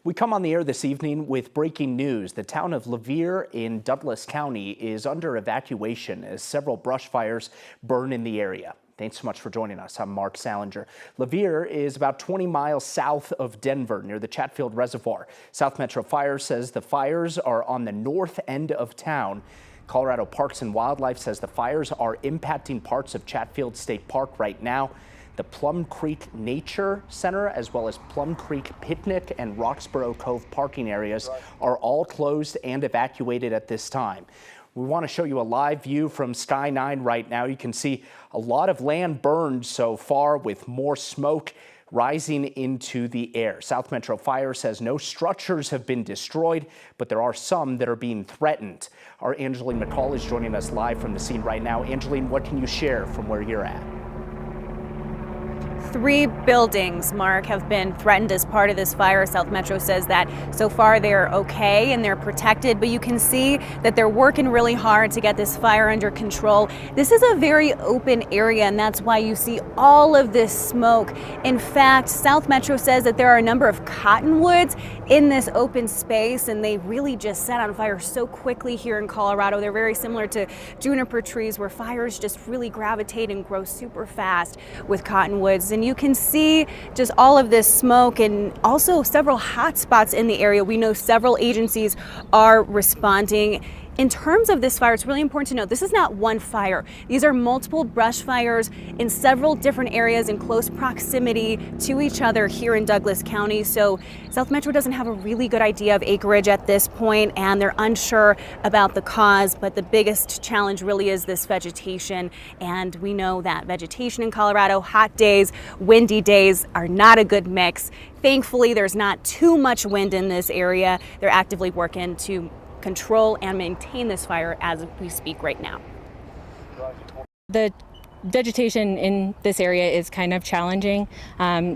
We come on the air this evening with breaking news. The town of Louviers in Douglas County is under evacuation as several brush fires burn in the area. Thanks so much for joining us. I'm Mark Salinger. Louviers is about 20 miles south of Denver near the Chatfield Reservoir. South Metro Fire says the fires are on the north end of town. Colorado Parks and Wildlife says the fires are impacting parts of Chatfield State Park right now. The Plum Creek Nature Center, as well as Plum Creek Picnic and Roxborough Cove parking areas are all closed and evacuated at this time. We want to show you a live view from Sky 9 right now. You can see a lot of land burned so far with more smoke rising into the air. South Metro Fire says no structures have been destroyed, but there are some that are being threatened. Our Angeline McCall is joining us live from the scene right now. Angeline, what can you share from where you're at? 3 buildings, Mark, have been threatened as part of this fire. South Metro says that so far they're okay and they're protected, but you can see that they're working really hard to get this fire under control. This is a very open area, and that's why you see all of this smoke. In fact, South Metro says that there are a number of cottonwoods in this open space, and they really just set on fire so quickly here in Colorado. They're very similar to juniper trees, where fires just really gravitate and grow super fast with cottonwoods. And you can see just all of this smoke and also several hot spots in the area. We know several agencies are responding. In terms of this fire, it's really important to note this is not one fire. These are multiple brush fires in several different areas in close proximity to each other here in Douglas County. So South Metro doesn't have a really good idea of acreage at this point, and they're unsure about the cause, but the biggest challenge really is this vegetation. And we know that vegetation in Colorado, hot days, windy days are not a good mix. Thankfully, there's not too much wind in this area. They're actively working to control and maintain this fire as we speak right now. The vegetation in this area is kind of challenging.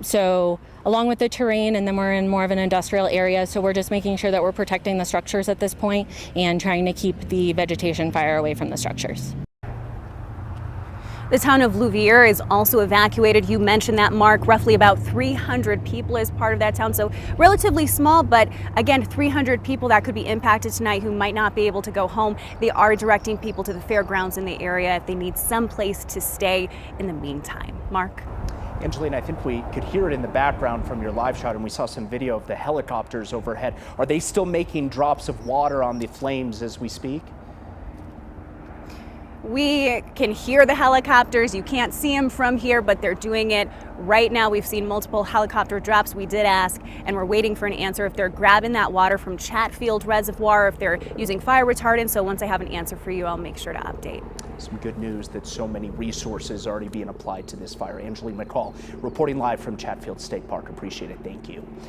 So along with the terrain, and then we're in more of an industrial area, so we're just making sure that we're protecting the structures at this point and trying to keep the vegetation fire away from the structures. The town of Louviers is also evacuated. You mentioned that, Mark. Roughly about 300 people is part of that town, so relatively small, but again, 300 people that could be impacted tonight who might not be able to go home. They are directing people to the fairgrounds in the area if they need some place to stay in the meantime. Mark? Angeline, I think we could hear it in the background from your live shot, and we saw some video of the helicopters overhead. Are they still making drops of water on the flames as we speak? We can hear the helicopters. You can't see them from here, but they're doing it right now. We've seen multiple helicopter drops. We did ask, and we're waiting for an answer if they're grabbing that water from Chatfield Reservoir, if they're using fire retardant. So once I have an answer for you, I'll make sure to update. Some good news that so many resources are already being applied to this fire. Angeline McCall reporting live from Chatfield State Park. Appreciate it. Thank you.